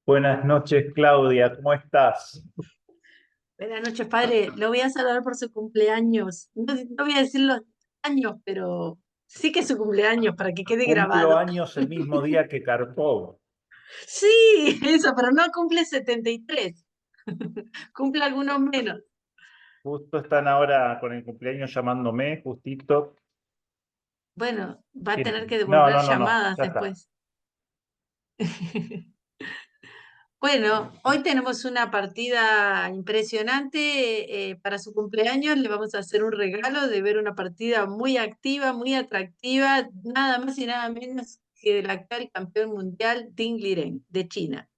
Buenas noches, Claudia, ¿cómo estás? Buenas noches, padre. Lo voy a saludar por su cumpleaños. No voy a decir los años, pero sí que es su cumpleaños para que quede Cumplo grabado. años el mismo día que Karpov. Sí, eso, pero no cumple 73. Cumple algunos menos. Justo están ahora con el cumpleaños llamándome, justito. Bueno, va a tener que No, devolver no, no, no, llamadas ya está. después. Bueno, hoy tenemos una partida impresionante. Para su cumpleaños le vamos a hacer un regalo de ver una partida muy activa, muy atractiva, nada más y nada menos que del actual y campeón mundial Ding Liren, de China.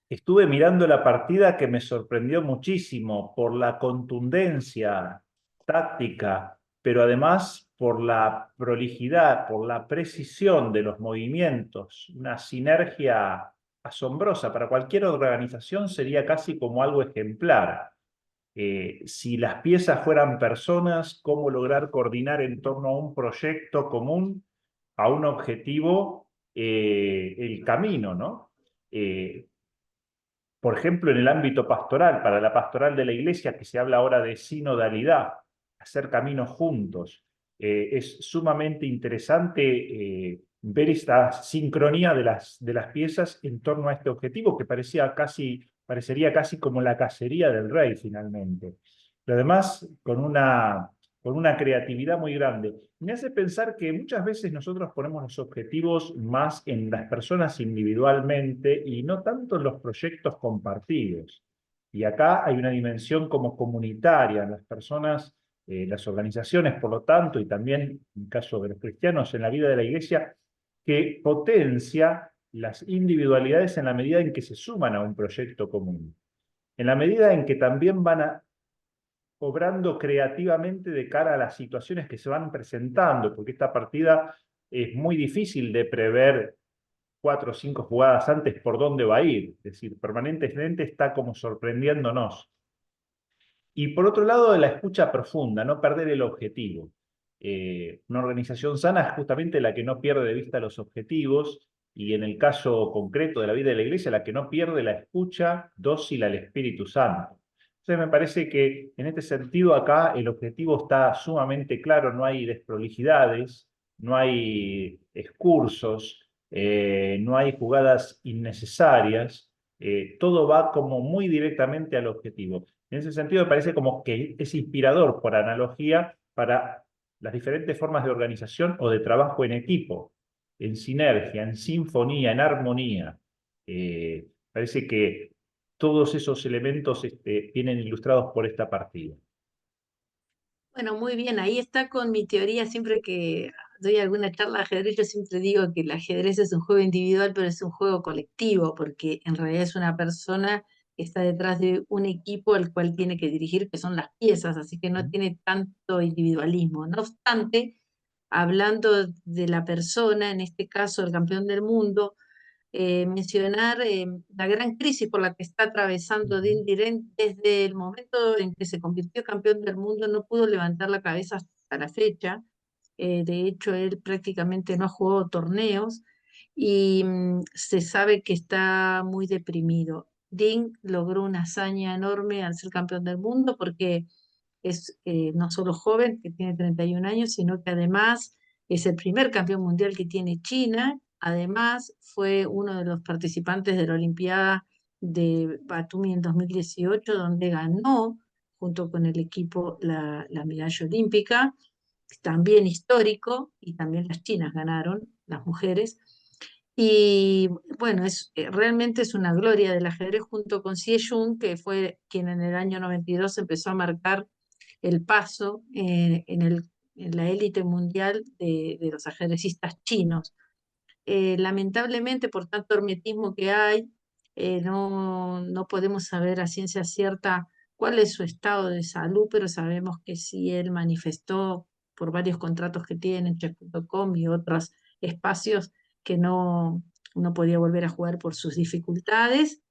Estuve mirando la partida que me sorprendió muchísimo por la contundencia táctica, pero además por la prolijidad, por la precisión de los movimientos, una sinergia asombrosa. Para cualquier organización sería casi como algo ejemplar. Si las piezas fueran personas, cómo lograr coordinar en torno a un proyecto común, a un objetivo, el camino, ¿no? Eh, por ejemplo, en el ámbito pastoral, para la pastoral de la iglesia, que se habla ahora de sinodalidad, hacer caminos juntos. Es sumamente interesante ver esta sincronía de las piezas en torno a este objetivo que parecería casi como la cacería del rey finalmente. Pero además con una creatividad muy grande. Me hace pensar que muchas veces nosotros ponemos los objetivos más en las personas individualmente y no tanto en los proyectos compartidos. Y acá hay una dimensión como comunitaria en las personas, las organizaciones, por lo tanto, y también en el caso de los cristianos en la vida de la iglesia, que potencia las individualidades en la medida en que se suman a un proyecto común. En la medida en que también obrando creativamente de cara a las situaciones que se van presentando, porque esta partida es muy difícil de prever 4 o 5 jugadas antes por dónde va a ir. Es decir, permanentemente está como sorprendiéndonos. Y por otro lado, la escucha profunda, no perder el objetivo. Una organización sana es justamente la que no pierde de vista los objetivos y en el caso concreto de la vida de la iglesia, la que no pierde la escucha dócil al Espíritu Santo. Entonces me parece que en este sentido acá el objetivo está sumamente claro, no hay desprolijidades, no hay excursos, no hay jugadas innecesarias, todo va como muy directamente al objetivo. En ese sentido, me parece como que es inspirador por analogía para las diferentes formas de organización o de trabajo en equipo, en sinergia, en sinfonía, en armonía. Parece que todos esos elementos vienen ilustrados por esta partida. Bueno, muy bien, ahí está con mi teoría. Siempre que doy alguna charla de ajedrez, yo siempre digo que el ajedrez es un juego individual, pero es un juego colectivo, porque en realidad es una persona que está detrás de un equipo al cual tiene que dirigir, que son las piezas, así que no tiene tanto individualismo. No obstante, hablando de la persona, en este caso el campeón del mundo, mencionar la gran crisis por la que está atravesando Ujú. Dean Liren desde el momento en que se convirtió campeón del mundo, no pudo levantar la cabeza hasta la fecha. De hecho, él prácticamente no ha jugado torneos y se sabe que está muy deprimido. Dean logró una hazaña enorme al ser campeón del mundo porque es no solo joven, que tiene 31 años, sino que además es el primer campeón mundial que tiene China. Además, fue uno de los participantes de la Olimpiada de Batumi en 2018, donde ganó junto con el equipo la medalla olímpica, también histórico, y también las chinas ganaron, las mujeres. Y bueno, realmente es una gloria del ajedrez junto con Xie Jun, que fue quien en el año 92 empezó a marcar el paso en la élite mundial de los ajedrecistas chinos. Lamentablemente, por tanto hermetismo que hay, no podemos saber a ciencia cierta cuál es su estado de salud, pero sabemos que sí él manifestó por varios contratos que tiene en chess.com y otros espacios que no podía volver a jugar por sus dificultades.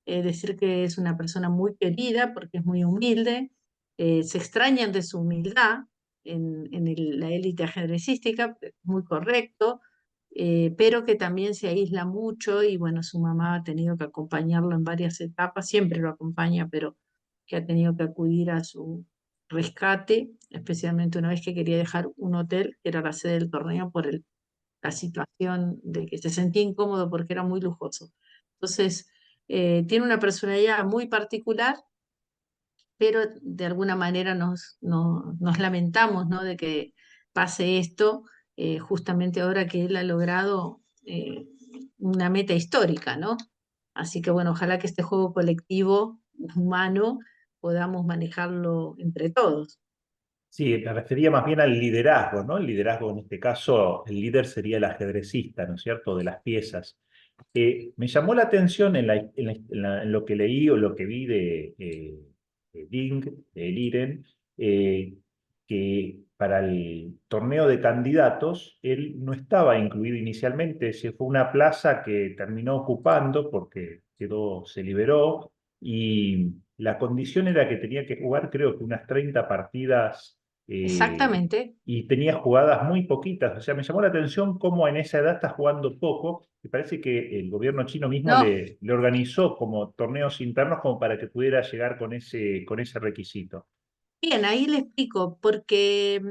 Decir que es una persona muy querida porque es muy humilde. Se extrañan de su humildad la élite ajedrecística, muy correcto. pero que también se aísla mucho y bueno, su mamá ha tenido que acompañarlo en varias etapas, siempre lo acompaña, pero que ha tenido que acudir a su rescate, especialmente una vez que quería dejar un hotel, que era la sede del torneo, por la situación de que se sentía incómodo porque era muy lujoso. Entonces, tiene una personalidad muy particular, pero de alguna manera nos lamentamos, ¿no? De que pase esto, justamente ahora que él ha logrado una meta histórica, ¿no? Así que bueno, ojalá que este juego colectivo humano podamos manejarlo entre todos. Sí, me refería más bien al liderazgo, ¿no? El liderazgo en este caso, el líder sería el ajedrecista, ¿no es cierto?, de las piezas. Me llamó la atención en lo que leí o lo que vi de Ding, de Liren, eh, que para el torneo de candidatos él no estaba incluido inicialmente, se fue una plaza que terminó ocupando porque se liberó y la condición era que tenía que jugar creo que unas 30 partidas Exactamente. y tenía jugadas muy poquitas. O sea, me llamó la atención cómo en esa edad está jugando poco. Me parece que el gobierno chino mismo No, le organizó como torneos internos como para que pudiera llegar con ese requisito. bien, ahí le explico, porque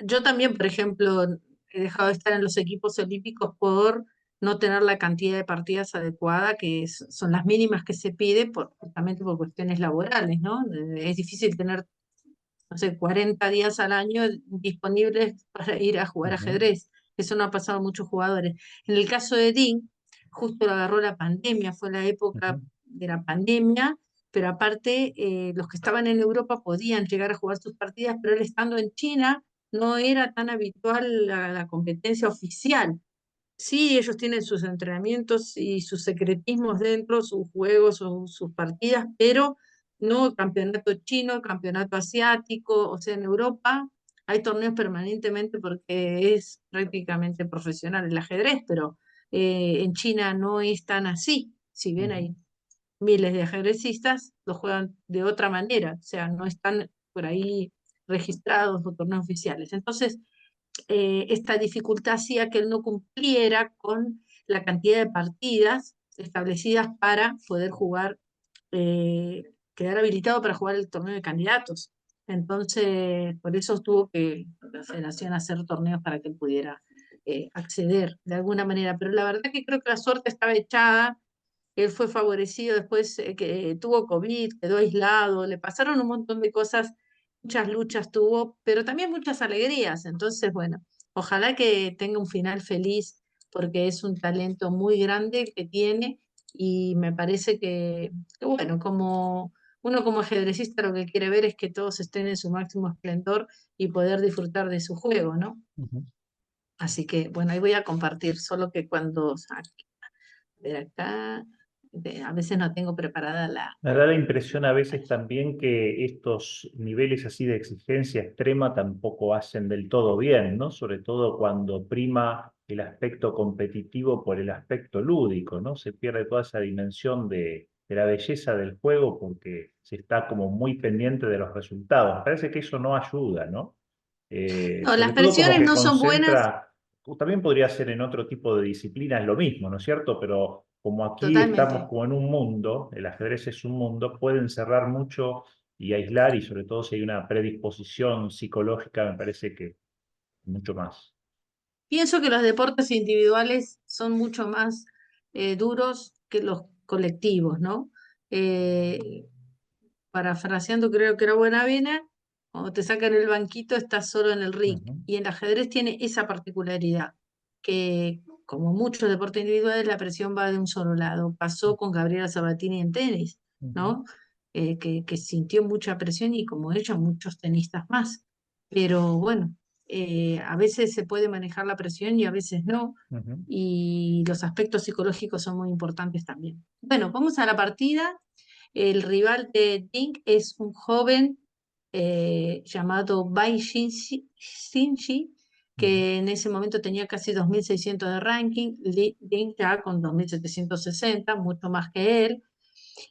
yo también, por ejemplo, he dejado de estar en los equipos olímpicos por no tener la cantidad de partidas adecuada, que son las mínimas que se pide justamente por cuestiones laborales, ¿no? Es difícil tener, no sé, 40 días al año disponibles para ir a jugar Ujú, ajedrez. Eso no ha pasado a muchos jugadores. En el caso de Dean, justo lo agarró la pandemia, fue la época ujú, de la pandemia, pero aparte los que estaban en Europa podían llegar a jugar sus partidas, pero él estando en China no era tan habitual la competencia oficial. Sí, ellos tienen sus entrenamientos y sus secretismos dentro, sus juegos o sus partidas, pero no campeonato chino, campeonato asiático, o sea, en Europa hay torneos permanentemente porque es prácticamente profesional el ajedrez, pero en China no es tan así. Si bien ujú. hay miles de ajedrecistas, lo juegan de otra manera, o sea, no están por ahí registrados o torneos oficiales. Entonces, esta dificultad hacía que él no cumpliera con la cantidad de partidas establecidas para poder jugar, quedar habilitado para jugar el torneo de candidatos. Entonces, por eso tuvo que la federación hacer torneos para que él pudiera acceder de alguna manera. Pero la verdad que creo que la suerte estaba echada. Él fue favorecido después que tuvo COVID, quedó aislado, le pasaron un montón de cosas, muchas luchas tuvo, pero también muchas alegrías. Entonces, bueno, ojalá que tenga un final feliz porque es un talento muy grande que tiene y me parece que, bueno, como uno como ajedrecista lo que quiere ver es que todos estén en su máximo esplendor y poder disfrutar de su juego, ¿no? Ujú. Así que, bueno, ahí voy a compartir, solo que cuando ver acá, a veces no tengo preparada la... Me da la impresión a veces también que estos niveles así de exigencia extrema tampoco hacen del todo bien, ¿no? Sobre todo cuando prima el aspecto competitivo por el aspecto lúdico, ¿no? Se pierde toda esa dimensión de la belleza del juego porque se está como muy pendiente de los resultados. Me parece que eso no ayuda, ¿no? No, las Sobre todo como presiones que no son buenas concentra, también podría ser en otro tipo de disciplinas lo mismo, ¿no es cierto? Pero como aquí estamos totalmente. como en un mundo, el ajedrez es un mundo, puede encerrar mucho y aislar y sobre todo si hay una predisposición psicológica, me parece que mucho más. Pienso que los deportes individuales son mucho más duros que los colectivos, ¿no? Eh, Parafraseando, creo que era Buenavena, cuando te sacan el banquito estás solo en el ring. Ujú, Y el ajedrez tiene esa particularidad, que como muchos deportes individuales, la presión va de un solo lado. Pasó con Gabriela Sabatini en tenis, ujú, ¿no? Que sintió mucha presión y como ella, muchos tenistas más. Pero bueno, a veces se puede manejar la presión y a veces no. ujú. Y los aspectos psicológicos son muy importantes también. Bueno, vamos a la partida. El rival de Ding es un joven llamado Bai Xinxi, Ujú. que en ese momento tenía casi 2.600 de ranking, Ding ya con 2.760, mucho más que él,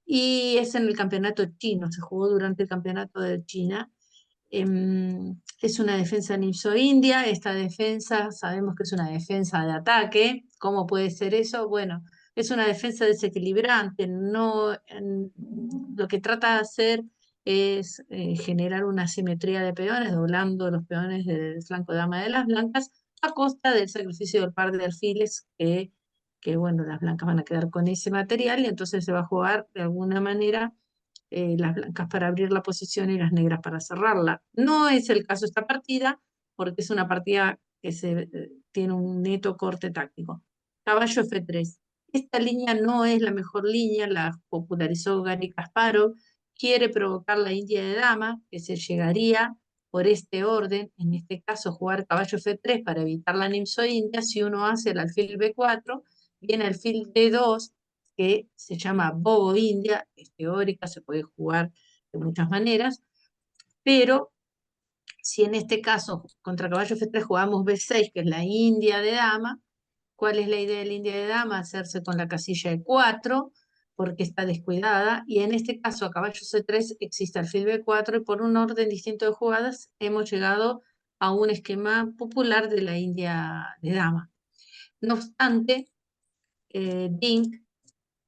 y es en el campeonato chino, se jugó durante el campeonato de China, Es una defensa nipso-india. Esta defensa sabemos que es una defensa de ataque. ¿Cómo puede ser eso? Bueno, es una defensa desequilibrante. No, lo que trata de hacer es generar una simetría de peones, doblando los peones del flanco de dama de las blancas a costa del sacrificio del par de alfiles que bueno, las blancas van a quedar con ese material y entonces se va a jugar de alguna manera las blancas para abrir la posición y las negras para cerrarla. No es el caso de esta partida, porque es una partida que tiene un neto corte táctico. Caballo F3. Esta línea no es la mejor línea, la popularizó Gary Kasparov. Quiere provocar la India de dama, que se llegaría por este orden, en este caso jugar caballo F3 para evitar la nimso-india. Si uno hace el alfil B4, viene el alfil D2, que se llama Bobo India, es teórica, se puede jugar de muchas maneras, pero si en este caso contra caballo F3 jugamos B6, que es la India de dama, ¿cuál es la idea de la India de dama? Hacerse con la casilla de 4, porque está descuidada, y en este caso a caballo C3 existe alfil B4, y por un orden distinto de jugadas hemos llegado a un esquema popular de la India de dama. No obstante, Dink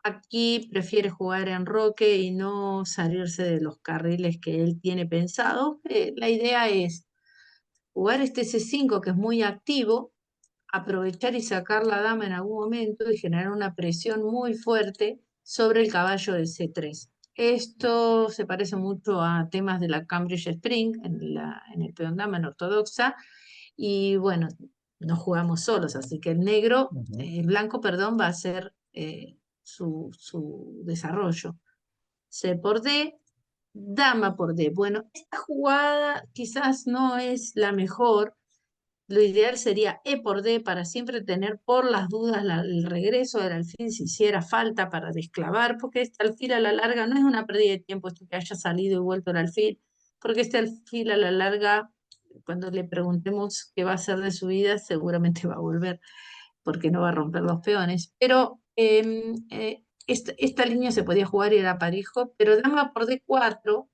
aquí prefiere jugar en roque y no salirse de los carriles que él tiene pensado. La idea es jugar este C5 que es muy activo, aprovechar y sacar la dama en algún momento y generar una presión muy fuerte sobre el caballo de C3. Esto se parece mucho a temas de la Cambridge Spring en el peón dama en ortodoxa y bueno, no jugamos solos, así que el blanco, perdón, va a ser su desarrollo. C por D, dama por D. Bueno, esta jugada quizás no es la mejor. Lo ideal sería E por D para siempre tener por las dudas el regreso del alfil si hiciera falta para desclavar, porque este alfil a la larga no es una pérdida de tiempo esto que haya salido y vuelto el alfil, porque este alfil a la larga, cuando le preguntemos qué va a hacer de su vida, seguramente va a volver porque no va a romper los peones. Pero esta línea se podía jugar y era parejo, pero dama por D4,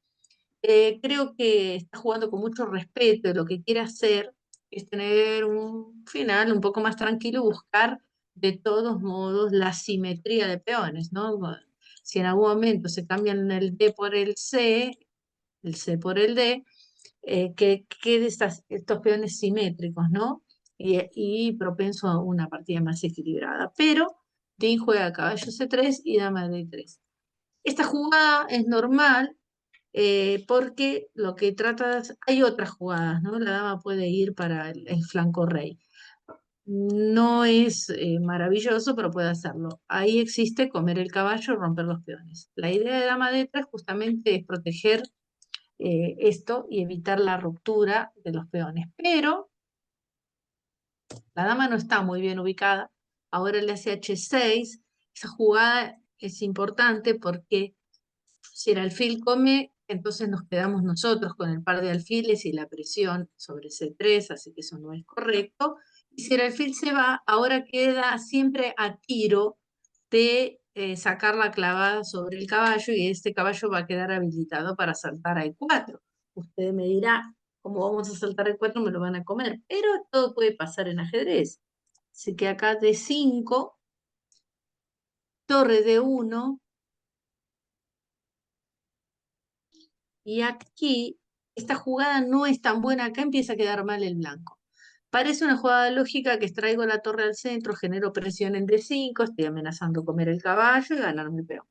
creo que está jugando con mucho respeto y lo que quiere hacer es tener un final un poco más tranquilo y buscar de todos modos la simetría de peones, ¿no? Si en algún momento se cambian el D por el C por el D, que quede estos peones simétricos, ¿no? Y propenso a una partida más equilibrada. Pero Dean juega caballo C3 y dama D3. Esta jugada es normal porque lo que trata, hay otras jugadas, ¿no? La dama puede ir para el flanco rey. No es maravilloso, pero puede hacerlo. Ahí existe comer el caballo, romper los peones. La idea de dama D3 justamente es proteger esto y evitar la ruptura de los peones. Pero la dama no está muy bien ubicada. Ahora el hace H6. Esa jugada es importante porque si el alfil come, entonces nos quedamos nosotros con el par de alfiles y la presión sobre C3, así que eso no es correcto. Y si el alfil se va, ahora queda siempre a tiro de sacar la clavada sobre el caballo y este caballo va a quedar habilitado para saltar a E4. Usted me dirá, ¿cómo vamos a saltar a E4? Me lo van a comer. Pero todo puede pasar en ajedrez. Así que acá D5, torre D1, y aquí esta jugada no es tan buena, acá empieza a quedar mal el blanco. Parece una jugada lógica que extraigo la torre al centro, genero presión en D5, estoy amenazando comer el caballo y ganarme el peón.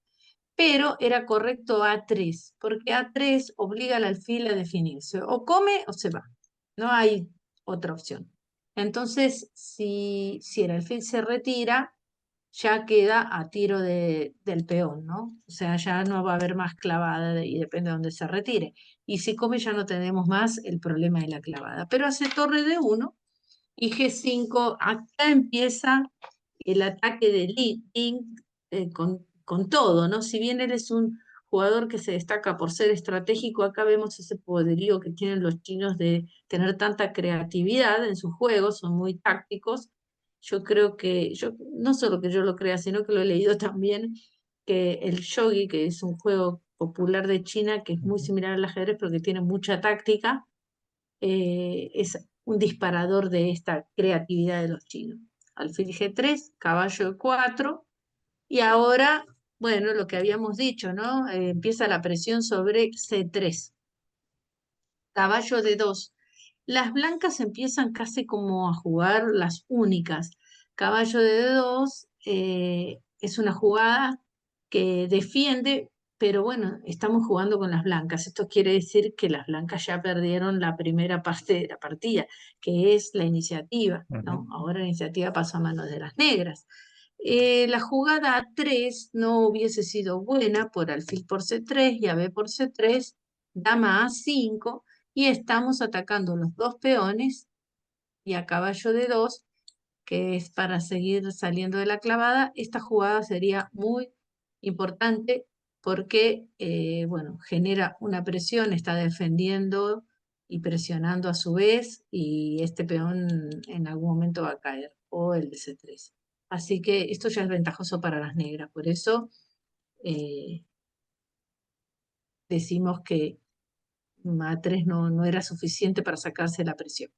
Pero era correcto A3, porque A3 obliga al alfil a definirse, o come o se va, no hay otra opción. Entonces, si el alfil se retira, ya queda a tiro del peón, ¿no? O sea, ya no va a haber más clavada y depende de dónde se retire. Y si come ya no tenemos más el problema de la clavada. Pero hace torre de 1 y G5, acá empieza el ataque de Ling con todo, ¿no? Si bien él es un jugador que se destaca por ser estratégico, acá vemos ese poderío que tienen los chinos de tener tanta creatividad en sus juegos, son muy tácticos. Yo creo que, no solo que yo lo crea, sino que lo he leído también, que el shogi, que es un juego popular de China, que es muy similar al ajedrez, pero que tiene mucha táctica, es un disparador de esta creatividad de los chinos. Alfil G3, caballo E4, y ahora, bueno, lo que habíamos dicho, ¿no? Empieza la presión sobre C3, caballo D2. Las blancas empiezan casi como a jugar las únicas. Caballo de D2 es una jugada que defiende, pero bueno, estamos jugando con las blancas. Esto quiere decir que las blancas ya perdieron la primera parte de la partida, que es la iniciativa, ¿no? Ujú. Ahora la iniciativa pasó a manos de las negras. La jugada A3 no hubiese sido buena por alfil por C3 y a B por C3, dama A5, y estamos atacando los dos peones y a caballo de 2, que es para seguir saliendo de la clavada. Esta jugada sería muy importante porque, bueno, genera una presión, está defendiendo y presionando a su vez, y este peón en algún momento va a caer, o el de C3. Así que esto ya es ventajoso para las negras, por eso eh, decimos que A3 no era suficiente para sacarse la presión.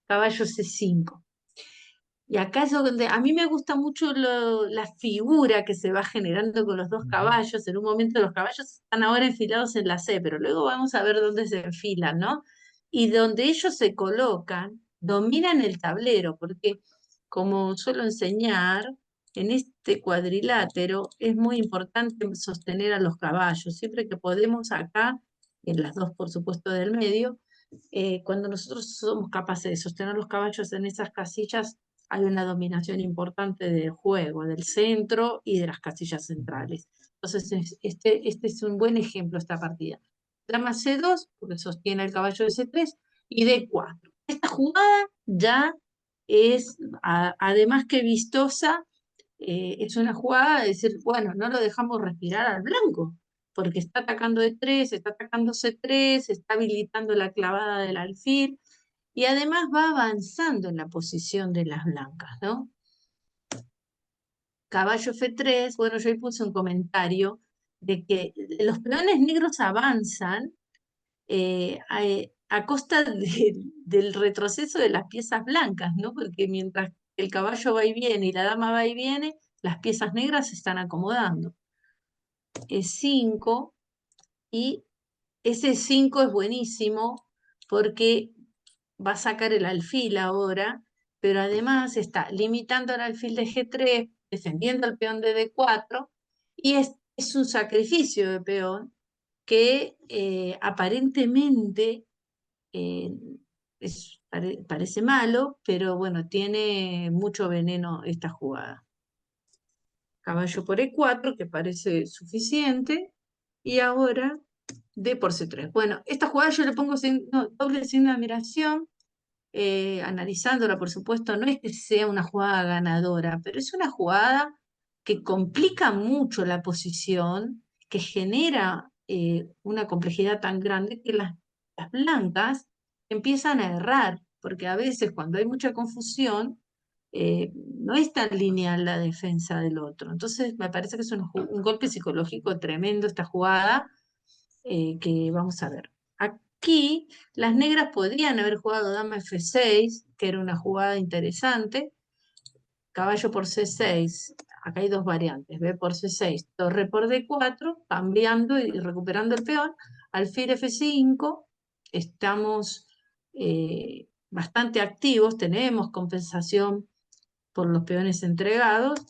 Caballo C5. Y acá es donde a mí me gusta mucho la figura que se va generando con los dos Ujú. caballos. En un momento los caballos están ahora enfilados en la C, pero luego vamos a ver dónde se enfilan, ¿no? Y donde ellos se colocan, dominan el tablero, porque como suelo enseñar, en este cuadrilátero es muy importante sostener a los caballos. Siempre que podemos acá, en las dos por supuesto del medio, cuando nosotros somos capaces de sostener los caballos en esas casillas, hay una dominación importante del juego, del centro y de las casillas Ujú. centrales. Entonces, este es un buen ejemplo, esta partida. Dama C2, porque sostiene el caballo de C3, y D4. Esta jugada ya es, además que vistosa, es una jugada de decir, bueno, no lo dejamos respirar al blanco, porque está atacando D3, está atacando C3, está habilitando la clavada del alfil, y además va avanzando en la posición de las blancas, ¿no? Caballo F3, bueno, yo ahí puse un comentario de que los peones negros avanzan a costa del retroceso de las piezas blancas, ¿no? Porque mientras el caballo va y viene y la dama va y viene, las piezas negras se están acomodando. Es 5, y ese 5 es buenísimo porque va a sacar el alfil ahora, pero además está limitando el alfil de G3, defendiendo el peón de D4, y es un sacrificio de peón que aparentemente eh, parece malo, pero bueno, tiene mucho veneno esta jugada. Caballo por E4, que parece suficiente, y ahora D por C3. Bueno, esta jugada yo le pongo doble signo de admiración, analizándola, por supuesto, no es que sea una jugada ganadora, pero es una jugada que complica mucho la posición, que genera una complejidad tan grande que las blancas empiezan a errar, porque a veces cuando hay mucha confusión, no es tan lineal la defensa del otro. Entonces, me parece que es un golpe psicológico tremendo esta jugada, que vamos a ver. Aquí las negras podrían haber jugado dama F6, que era una jugada interesante, caballo por C6, acá hay dos variantes, B por C6, torre por D4, cambiando y recuperando el peón, alfil F5, estamos bastante activos, tenemos compensación por los peones entregados,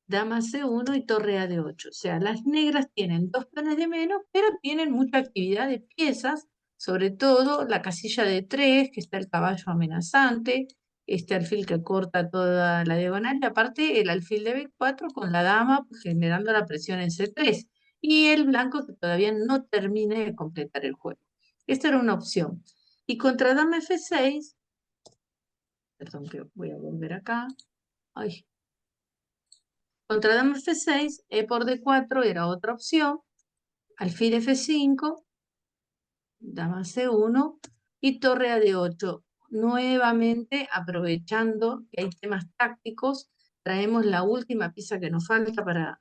dama C1 y torre a D8. O sea, las negras tienen dos peones de menos, pero tienen mucha actividad de piezas, sobre todo la casilla de 3, que está el caballo amenazante, este alfil que corta toda la diagonal, y aparte el alfil de B4 con la dama generando la presión en C3, y el blanco que todavía no termine de completar el juego. Esta era una opción. Y contra dama F6, perdón que voy a volver acá, ay, contra dama F6, E por D4 era otra opción, alfil F5, dama C1 y torre a D8. Nuevamente, aprovechando que hay temas tácticos, traemos la última pieza que nos falta para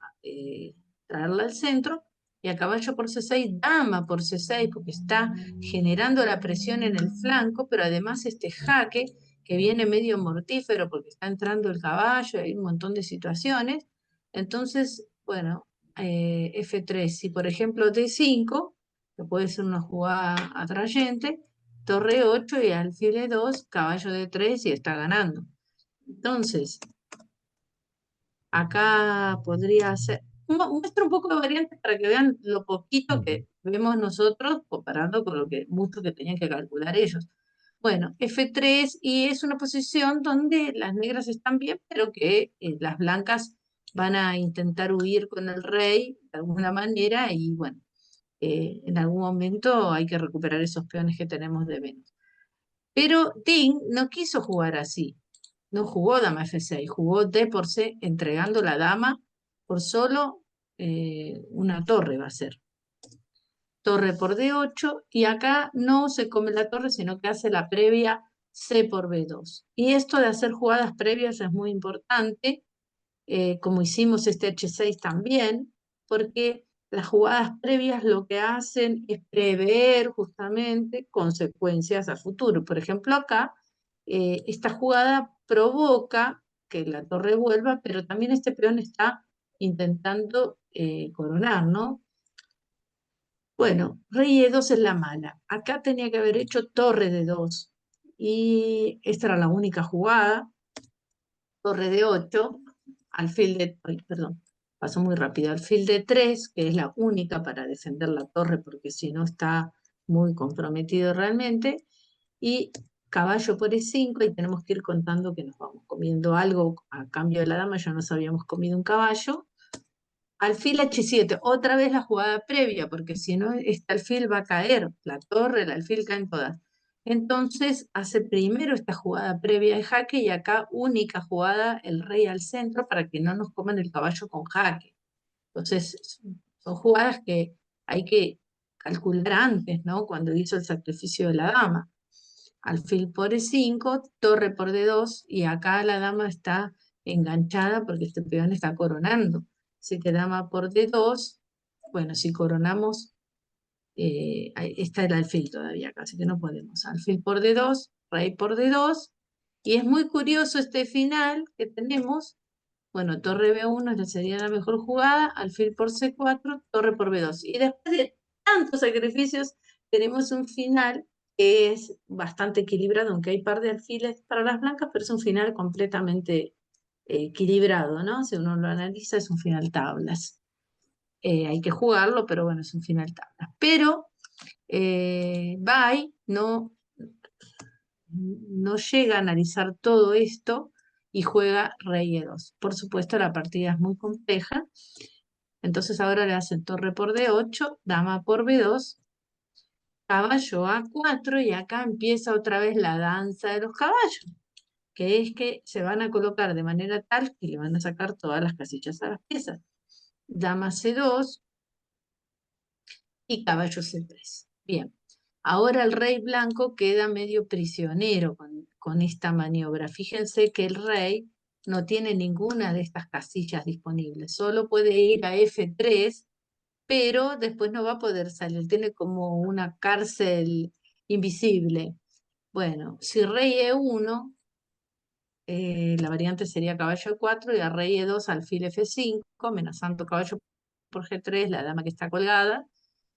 traerla al centro, y a caballo por C6, dama por C6, porque está generando la presión en el flanco, pero además este jaque que viene medio mortífero porque está entrando el caballo, hay un montón de situaciones. Entonces, bueno, F3, si por ejemplo D5, que puede ser una jugada atrayente, torre 8 y alfil E2, caballo D3 y está ganando. Entonces, acá podría ser, muestro un poco de variantes para que vean lo poquito que vemos nosotros comparando con lo que mucho que tenían que calcular ellos. Bueno, F3 y es una posición donde las negras están bien, pero que las blancas van a intentar huir con el rey de alguna manera y bueno, en algún momento hay que recuperar esos peones que tenemos de menos. Pero Ting no quiso jugar así. No jugó dama F6, jugó D por C, entregando la dama por solo una torre va a ser. Torre por D8, y acá no se come la torre, sino que hace la previa C por B2. Y esto de hacer jugadas previas es muy importante, como hicimos este H6 también, porque las jugadas previas lo que hacen es prever justamente consecuencias a futuro. Por ejemplo, acá, esta jugada provoca que la torre vuelva, pero también este peón está intentando coronar, ¿no? Bueno, rey E2 es la mala. Acá tenía que haber hecho torre D2. Y esta era la única jugada. Torre D8, alfil de, ay, perdón, pasó muy rápido, alfil D3, que es la única para defender la torre, porque si no está muy comprometido realmente, y caballo por E5, y tenemos que ir contando que nos vamos comiendo algo a cambio de la dama, ya nos habíamos comido un caballo. Alfil H7, otra vez la jugada previa, porque si no, este alfil va a caer, la torre, el alfil caen todas. Entonces hace primero esta jugada previa de jaque y acá única jugada el rey al centro para que no nos coman el caballo con jaque. Entonces son jugadas que hay que calcular antes, ¿no? Cuando hizo el sacrificio de la dama. Alfil por E5, torre por D2 y acá la dama está enganchada porque este peón está coronando. Así que dama por D2, bueno, si coronamos, está el alfil todavía acá, así que no podemos. Alfil por D2, rey por D2, y es muy curioso este final que tenemos. Bueno, torre B1 sería la mejor jugada, alfil por C4, torre por B2. Y después de tantos sacrificios, tenemos un final que es bastante equilibrado, aunque hay par de alfiles para las blancas, pero es un final completamente equilibrado, ¿no? Si uno lo analiza, es un final tablas. Hay que jugarlo, pero bueno, es un final tablas. Pero Bai no llega a analizar todo esto y juega rey E2. Por supuesto, la partida es muy compleja. Entonces ahora le hacen torre por D8, dama por B2, caballo A4 y acá empieza otra vez la danza de los caballos, que es que se van a colocar de manera tal que le van a sacar todas las casillas a las piezas. Dama C2 y caballo C3. Bien, ahora el rey blanco queda medio prisionero con esta maniobra. Fíjense que el rey no tiene ninguna de estas casillas disponibles, solo puede ir a F3, pero después no va a poder salir, tiene como una cárcel invisible. Bueno, si rey E1, la variante sería caballo E4 y a rey E2 alfil F5, amenazando caballo por G3, la dama que está colgada,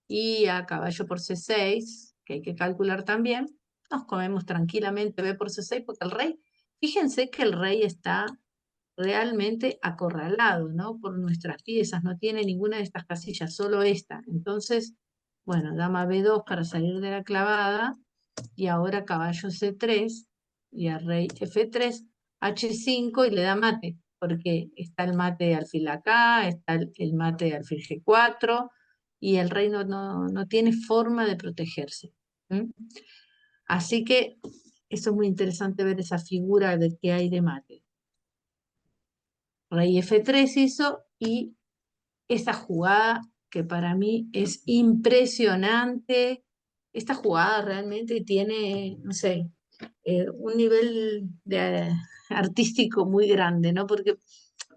y a caballo por C6, que hay que calcular también, nos comemos tranquilamente B por C6, porque el rey, fíjense que el rey está realmente acorralado, ¿no? Por nuestras piezas, no tiene ninguna de estas casillas, solo esta. Entonces, bueno, dama B2 para salir de la clavada, y ahora caballo C3, y a rey F3, H5 y le da mate, porque está el mate de alfil acá, está el mate de alfil G4, y el rey no tiene forma de protegerse. ¿Mm? Así que eso es muy interesante ver esa figura de que hay de mate. Rey F3 hizo y esa jugada que para mí es impresionante. Esta jugada realmente tiene, no sé, un nivel artístico muy grande, ¿no? Porque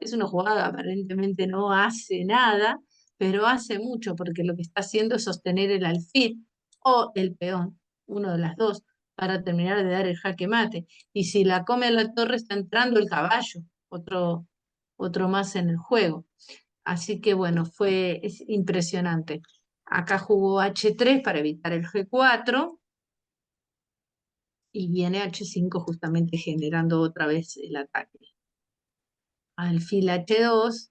es una jugada que aparentemente no hace nada, pero hace mucho porque lo que está haciendo es sostener el alfil o el peón, uno de las dos, para terminar de dar el jaque mate. Y si la come a la torre está entrando el caballo, otro más en el juego. Así que bueno, es impresionante. Acá jugó H3 para evitar el G4 y viene H5 justamente generando otra vez el ataque. Alfil H2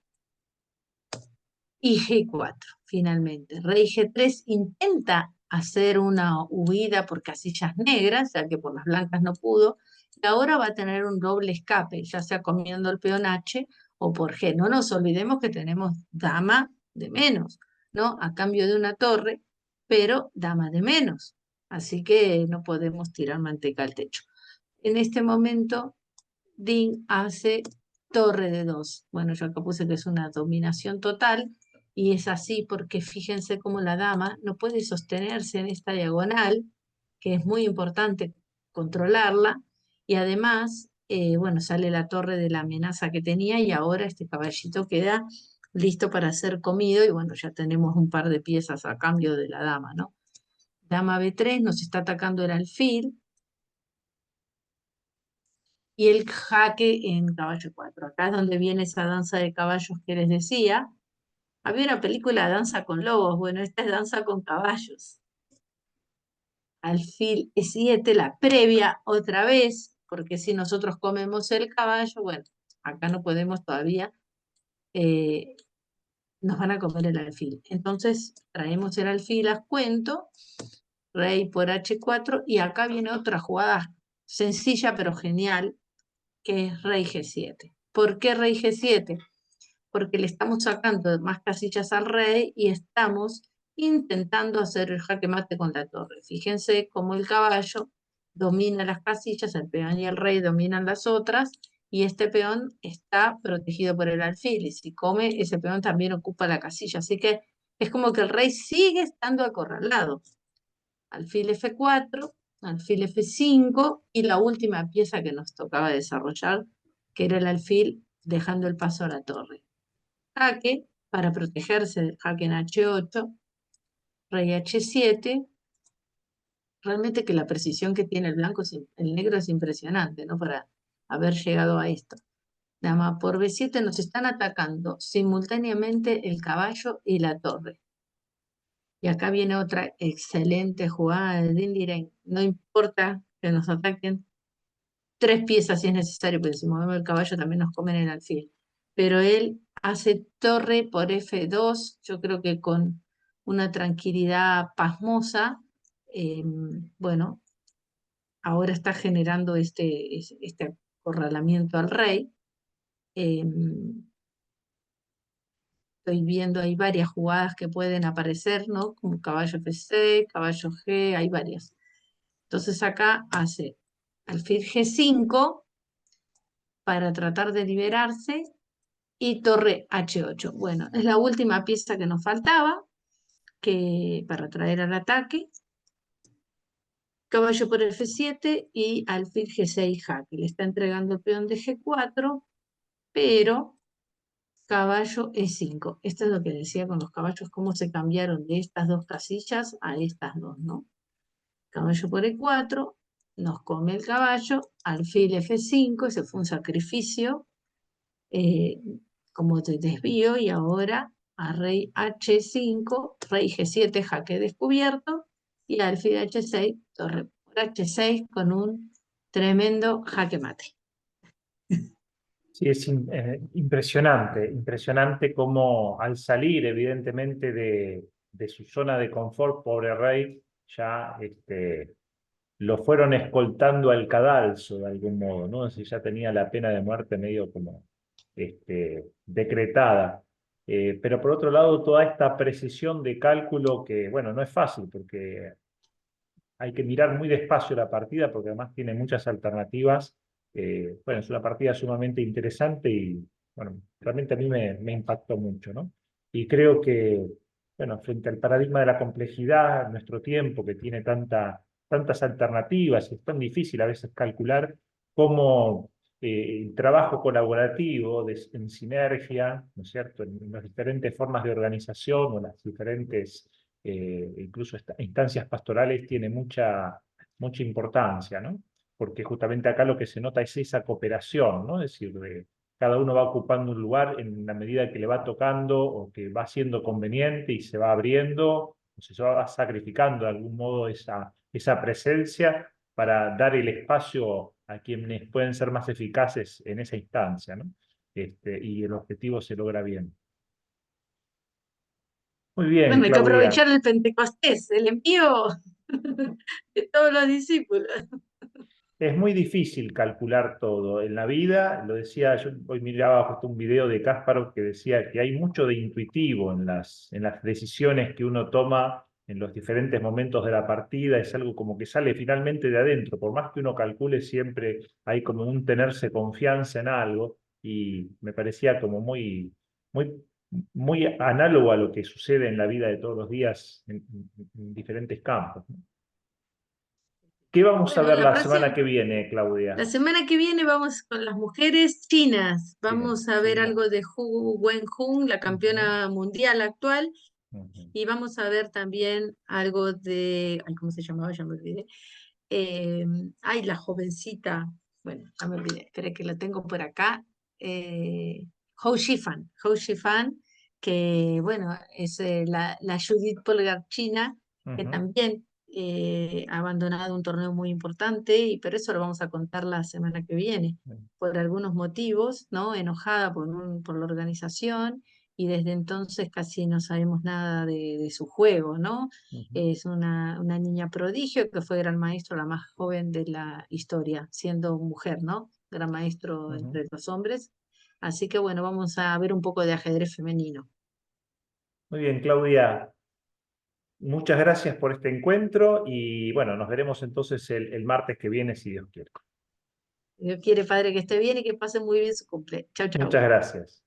y G4 finalmente. Rey G3 intenta hacer una huida por casillas negras, ya que por las blancas no pudo, y ahora va a tener un doble escape, ya sea comiendo el peón H o por G. No nos olvidemos que tenemos dama de menos, ¿no? A cambio de una torre, pero dama de menos. Así que no podemos tirar manteca al techo. En este momento, Dean hace torre de 2. Bueno, yo acá puse que es una dominación total, y es así porque fíjense cómo la dama no puede sostenerse en esta diagonal, que es muy importante controlarla, y además, bueno, sale la torre de la amenaza que tenía y ahora este caballito queda listo para ser comido y bueno, ya tenemos un par de piezas a cambio de la dama, ¿no? Dama B3 nos está atacando el alfil y el jaque en caballo 4. Acá es donde viene esa danza de caballos que les decía. Había una película Danza con Lobos, bueno, esta es Danza con Caballos. Alfil E7, la previa otra vez, porque si nosotros comemos el caballo, bueno, acá no podemos todavía, eh, nos van a comer el alfil. Entonces traemos el alfil a cuento, rey por H4, y acá viene otra jugada sencilla pero genial, que es rey G7. ¿Por qué rey G7? Porque le estamos sacando más casillas al rey y estamos intentando hacer el jaque mate con la torre. Fíjense cómo el caballo domina las casillas, el peón y el rey dominan las otras, y este peón está protegido por el alfil, y si come, ese peón también ocupa la casilla. Así que es como que el rey sigue estando acorralado. Alfil F4, alfil F5, y la última pieza que nos tocaba desarrollar, que era el alfil dejando el paso a la torre. Jaque para protegerse del jaque en H8, rey H7. Realmente que la precisión que tiene el blanco, el negro es impresionante, ¿no? Para haber llegado a esto. Dama por B7 nos están atacando simultáneamente el caballo y la torre. Y acá viene otra excelente jugada de Dindiren. No importa que nos ataquen 3 piezas si es necesario, porque si movemos el caballo también nos comen el alfil. Pero él hace torre por F2, yo creo que con una tranquilidad pasmosa. Bueno, ahora está generando este acorralamiento al rey. Estoy viendo, hay varias jugadas que pueden aparecer, ¿no? Como caballo F6, caballo G, hay varias. Entonces acá hace alfil G5 para tratar de liberarse y torre H8. Bueno, es la última pieza que nos faltaba para traer al ataque. Caballo por F7 y alfil G6 jaque. Le está entregando el peón de G4, pero caballo E5. Esto es lo que decía con los caballos, cómo se cambiaron de estas dos casillas a estas dos, ¿no? Caballo por E4, nos come el caballo, alfil F5, ese fue un sacrificio, eh, como de desvío, y ahora a rey H5, rey G7, jaque descubierto, y alfil H6, torre por H6 con un tremendo jaque mate. Sí, es impresionante, impresionante cómo al salir evidentemente de su zona de confort, pobre rey, ya lo fueron escoltando al cadalso de algún modo, ¿no? Si ya tenía la pena de muerte medio como decretada. Pero por otro lado, toda esta precisión de cálculo que, bueno, no es fácil porque hay que mirar muy despacio la partida porque además tiene muchas alternativas. Bueno, es una partida sumamente interesante y, bueno, realmente a mí me impactó mucho, ¿no? Y creo que, bueno, frente al paradigma de la complejidad, nuestro tiempo que tiene tantas alternativas, es tan difícil a veces calcular cómo el trabajo colaborativo en sinergia, ¿no es cierto?, en las diferentes formas de organización o las diferentes, incluso instancias pastorales, tiene mucha importancia, ¿no? Porque justamente acá lo que se nota es esa cooperación, ¿no? Es decir, cada uno va ocupando un lugar en la medida que le va tocando o que va siendo conveniente y se va abriendo, o se va sacrificando de algún modo esa presencia para dar el espacio a quienes pueden ser más eficaces en esa instancia, ¿no? Y el objetivo se logra bien. Muy bien, Bueno, hay que Claudia. aprovechar el Pentecostés, el envío de todos los discípulos. Es muy difícil calcular todo en la vida. Lo decía, yo hoy miraba justo un video de Kasparov que decía que hay mucho de intuitivo en las decisiones que uno toma en los diferentes momentos de la partida. Es algo como que sale finalmente de adentro. Por más que uno calcule, siempre hay como un tenerse confianza en algo. Y me parecía como muy, muy análogo a lo que sucede en la vida de todos los días en diferentes campos, ¿no? ¿Qué vamos a Bueno, ver la semana que viene, la Claudia? semana que viene vamos con las mujeres chinas. China, Vamos a ver China. algo de Hu Wenjun, la Ujú, campeona mundial actual, ujú, y vamos a ver también algo de, ay, ¿cómo se llamaba? Ya me olvidé. Eh, ay, la jovencita, bueno, ya me olvidé, espera que la tengo por acá. Hou Shifan, que bueno, es la Judith Polgar china, que ujú, también ha abandonado un torneo muy importante, y pero eso lo vamos a contar la semana que viene, por algunos motivos, ¿no? Enojada por la organización, y desde entonces casi no sabemos nada de su juego, ¿no? ujú, Es una niña prodigio que fue gran maestro, la más joven de la historia, siendo mujer, ¿no? Gran maestro ujú. entre los hombres. Así que bueno, vamos a ver un poco de ajedrez femenino. Muy bien, Claudia. Muchas gracias por este encuentro y bueno, nos veremos entonces el martes que viene, si Dios quiere. Dios quiere, padre, que esté bien y que pase muy bien su cumple. Chau, chau. Muchas gracias.